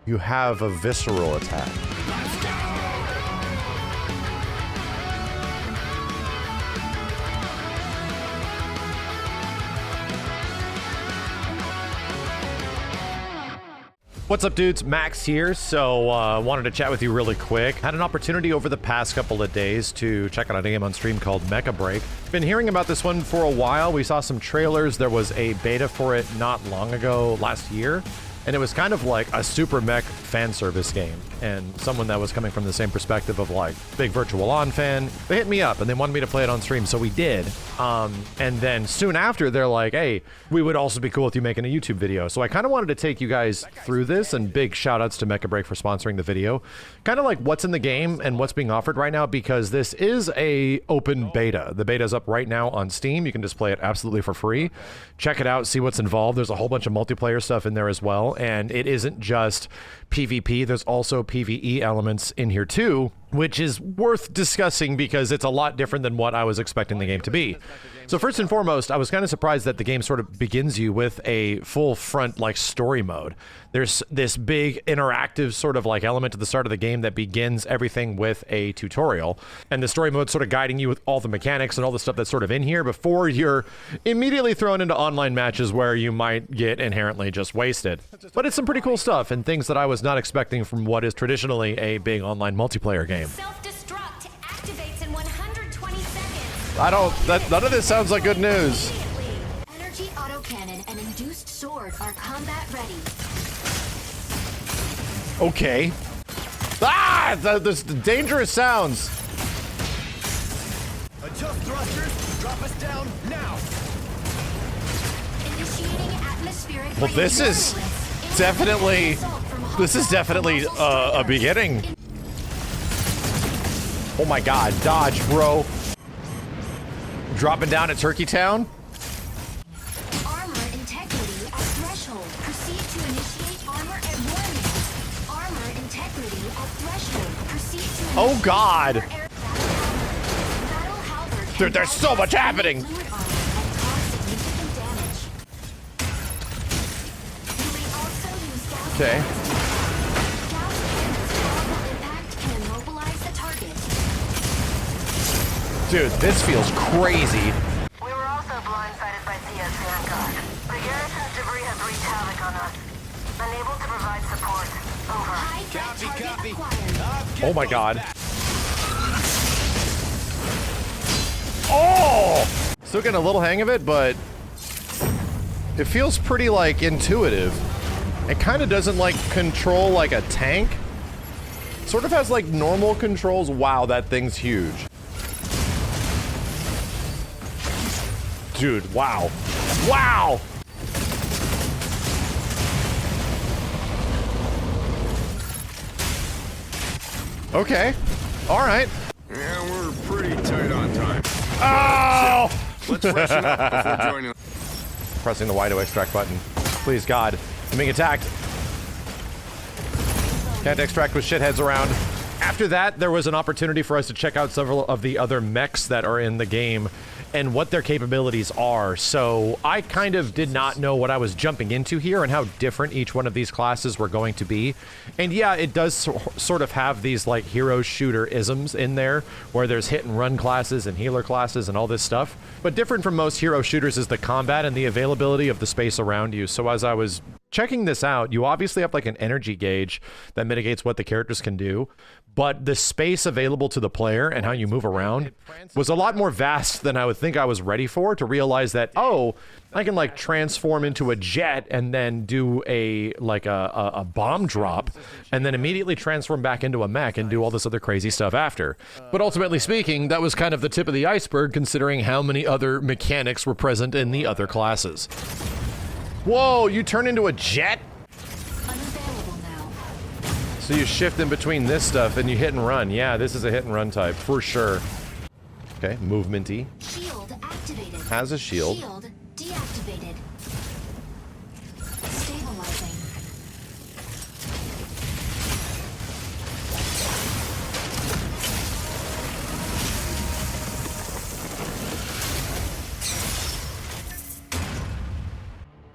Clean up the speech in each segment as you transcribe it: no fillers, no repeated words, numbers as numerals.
You have a visceral attack. What's up, dudes? Max here. So wanted to chat with you really quick. Had an opportunity over the past couple of days to check out a game on stream called Mecha. Been hearing about this one for a while. We saw some trailers. There was a beta for it not long ago, last year. And it was kind of like a super mech fan service game. And someone that was coming from the same perspective of like, big Virtual On fan, they hit me up and they wanted me to play it on stream, so we did. And then soon after, they're like, hey, we would also be cool with you making a YouTube video. So I kind of wanted to take you guys through this, and big shout outs to Mecha for sponsoring the video. Kind of like what's in the game and what's being offered right now, because this is a open beta. The beta's up right now on Steam. You can just play it absolutely for free. Check it out, see what's involved. There's a whole bunch of multiplayer stuff in there as well. And it isn't just PvP, there's also PvE elements in here too, which is worth discussing because it's a lot different than what I was expecting the game to be. So first and foremost, I was kind of surprised that the game sort of begins you with a full front like story mode. There's this big interactive sort of like element at the start of the game that begins everything with a tutorial, and the story mode sort of guiding you with all the mechanics and all the stuff that's sort of in here before you're immediately thrown into online matches where you might get inherently just wasted. But it's some pretty cool stuff and things that I was not expecting from what is traditionally a big online multiplayer game. Self-destruct activates in 120 seconds. None of this sounds like good news. Energy autocannon and induced sword are combat ready. Okay. Ah! There's dangerous sounds. Adjust thrusters. Drop us down now. Initiating atmospheric. Well, this is definitely a beginning. Oh my god, dodge, bro. Dropping down at Turkey Town. Armor integrity at threshold. Proceed to initiate armor at warning. Armor integrity at threshold. Proceed to Oh god. Battle halberd can Dude, there's so much happening. fluid armor and cause significant damage. You may also use gas Okay. Gas cannon's powerful impact can immobilize the target. Dude, this feels crazy. We were also blindsided by CS Vanguard. The garrison's debris has wreaked havoc on us. Unable to provide support. Over. High threat target acquired. Oh my god. Oh! Still getting a little hang of it, but it feels pretty like intuitive. It kind of doesn't like control like a tank. Sort of has like normal controls. Wow, that thing's huge. Dude, wow. Wow! Okay. Alright. Yeah, we're pretty tight on time. Oh! Let's freshen up before joining. Pressing the Y to extract button. Please, God. I'm being attacked. Can't extract with shitheads around. After that, there was an opportunity for us to check out several of the other mechs that are in the game and what their capabilities are. So I kind of did not know what I was jumping into here and how different each one of these classes were going to be. And yeah, it does sort of have these like hero shooter isms in there where there's hit and run classes and healer classes and all this stuff. But different from most hero shooters is the combat and the availability of the space around you. So as I was checking this out, you obviously have like an energy gauge that mitigates what the characters can do, but the space available to the player and how you move around was a lot more vast than I would think I was ready for, to realize that, oh, I can like transform into a jet and then do a bomb drop and then immediately transform back into a mech and do all this other crazy stuff after. But ultimately speaking, that was kind of the tip of the iceberg considering how many other mechanics were present in the other classes. Whoa, you turn into a jet? Unavailable now. So you shift in between this stuff and you hit and run. Yeah, this is a hit and run type, for sure. Okay, movement-y. Shield activated. Has a shield. Shield deactivated. Stabilizing.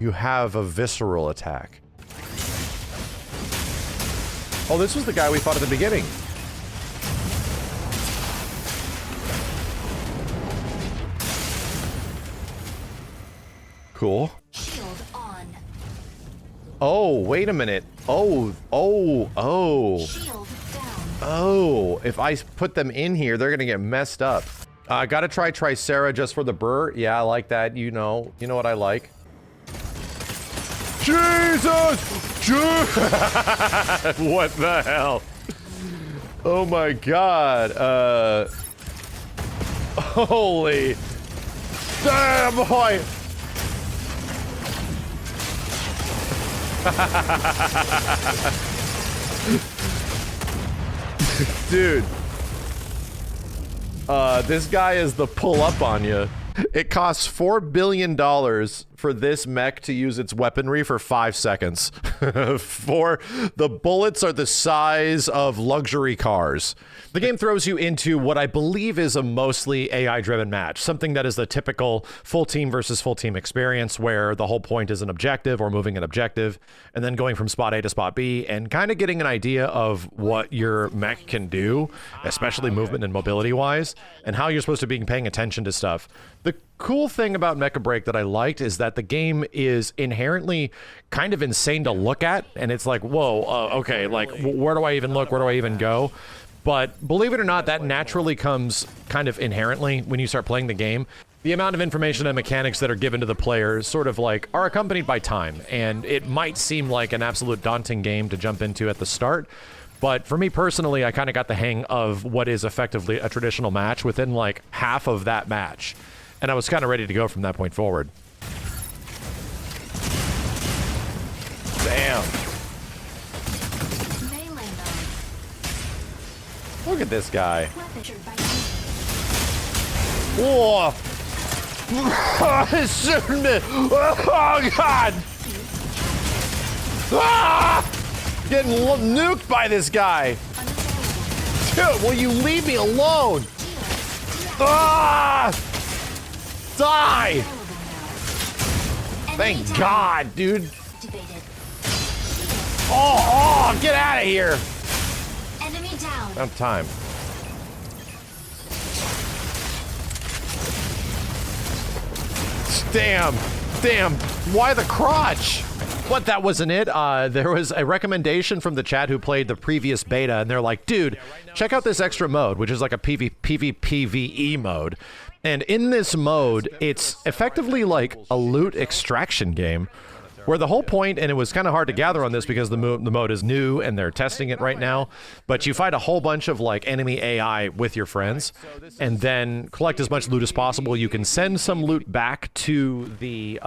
You have a visceral attack. Oh, this was the guy we fought at the beginning. Cool. Shield on. Oh, wait a minute. Oh. Shield down. Oh, if I put them in here, they're gonna get messed up. Gotta try Tricera just for the burr. Yeah, I like that. You know what I like. Jesus! What the hell? Oh my god. Holy. Damn, boy! Dude. This guy is the pull up on you. It costs $4 billion for this mech to use its weaponry for 5 seconds. The bullets are the size of luxury cars. The game throws you into what I believe is a mostly AI-driven match, something that is the typical full team versus full team experience where the whole point is an objective or moving an objective and then going from spot A to spot B and kind of getting an idea of what your mech can do, especially movement and mobility wise, and how you're supposed to be paying attention to stuff. The cool thing about Mecha Break that I liked is that the game is inherently kind of insane to look at, and it's like, whoa, okay, like, where do I even look? Where do I even go? But believe it or not, that naturally comes kind of inherently when you start playing the game. The amount of information and mechanics that are given to the players sort of like are accompanied by time, and it might seem like an absolute daunting game to jump into at the start. But for me personally, I kind of got the hang of what is effectively a traditional match within like half of that match. And I was kind of ready to go from that point forward. Damn. Look at this guy. Whoa! It's shooting me! Oh, God! Ah! Getting nuked by this guy! Dude, will you leave me alone? Ah! Die! Thank God, dude. Oh, get out of here! Enemy down. About time. Damn. Why the crotch? But that wasn't it. There was a recommendation from the chat who played the previous beta, and they're like, dude, check out this extra mode, which is like a PvPvE mode. And in this mode, it's effectively like a loot extraction game, where the whole point, and it was kind of hard to gather on this because the mode is new and they're testing it right now, but you fight a whole bunch of like enemy AI with your friends and then collect as much loot as possible. You can send some loot back to the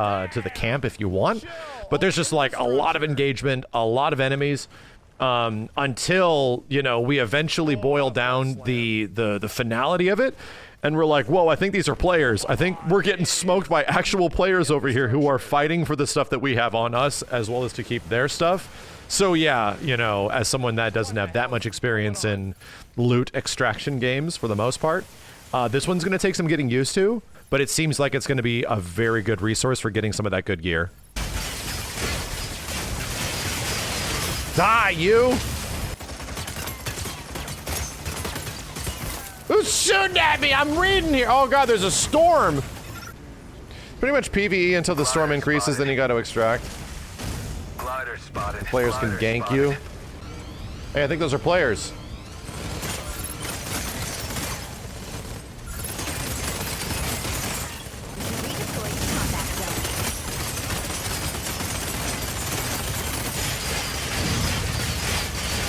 camp if you want, but there's just like a lot of engagement, a lot of enemies, until, you know, we eventually boil down the finality of it. And we're like, whoa, I think these are players. I think we're getting smoked by actual players over here who are fighting for the stuff that we have on us as well as to keep their stuff. So yeah, you know, as someone that doesn't have that much experience in loot extraction games for the most part, this one's going to take some getting used to, but it seems like it's going to be a very good resource for getting some of that good gear. Die, you! Who's shooting at me? I'm reading here. Oh God, there's a storm. Pretty much PvE until the storm increases, then you got to extract. The players can gank you. Hey, I think those are players.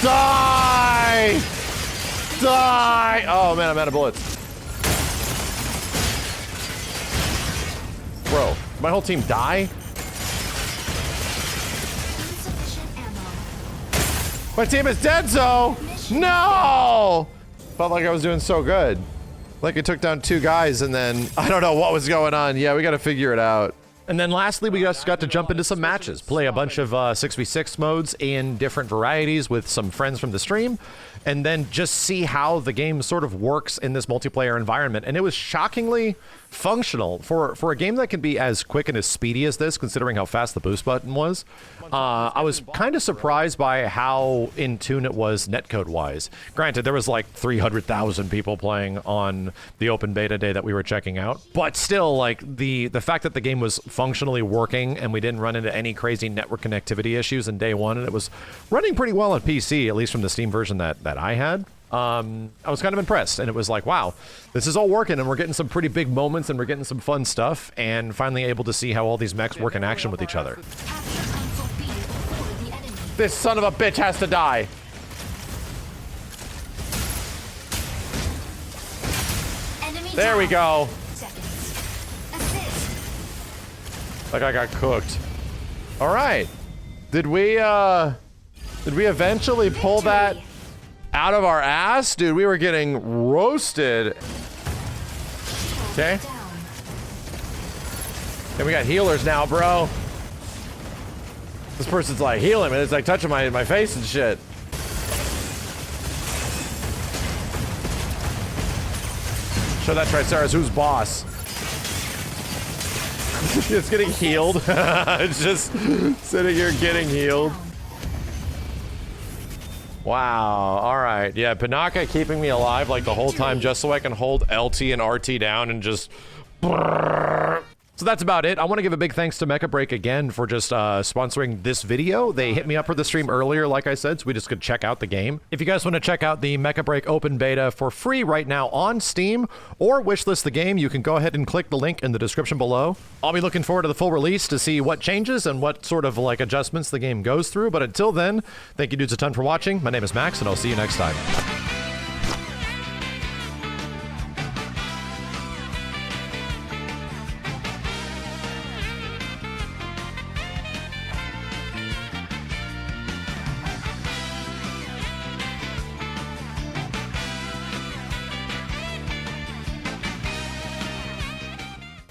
Die! Die! Oh man, I'm out of bullets. Bro, my whole team die? My team is dead, Zo! No! Felt like I was doing so good. Like it took down 2 guys and then I don't know what was going on. Yeah, we gotta figure it out. And then lastly, we just got to jump into some matches, play a bunch of 6v6 modes in different varieties with some friends from the stream, and then just see how the game sort of works in this multiplayer environment. And it was shockingly functional for a game that can be as quick and as speedy as this, considering how fast the boost button was. I was kind of surprised by how in tune it was netcode-wise. Granted, there was like 300,000 people playing on the open beta day that we were checking out, but still, like, the fact that the game was functionally working and we didn't run into any crazy network connectivity issues in day one, and it was running pretty well on PC, at least from the Steam version that I had. I was kind of impressed, and it was like, wow, this is all working, and we're getting some pretty big moments, and we're getting some fun stuff, and finally able to see how all these mechs work in action with each other. Capture console B before the enemy. This son of a bitch has to die. Enemy There we down. go. Seconds. Assist. Like I got cooked. All right. Did we eventually pull that out of our ass? Dude, we were getting roasted. Okay. Down. And we got healers now, bro. This person's like healing me. It's like touching my face and shit. Show that Triceratops who's boss. It's getting healed. It's just sitting here getting healed. Wow. All right. Yeah, Panaka keeping me alive like the whole time just so I can hold LT and RT down and just... So that's about it. I want to give a big thanks to Mecha Break again for just sponsoring this video. They hit me up for the stream earlier, like I said, so we just could check out the game. If you guys want to check out the Mecha Break open beta for free right now on Steam, or wishlist the game, you can go ahead and click the link in the description below. I'll be looking forward to the full release to see what changes and what sort of like adjustments the game goes through. But until then, thank you dudes a ton for watching. My name is Max, and I'll see you next time.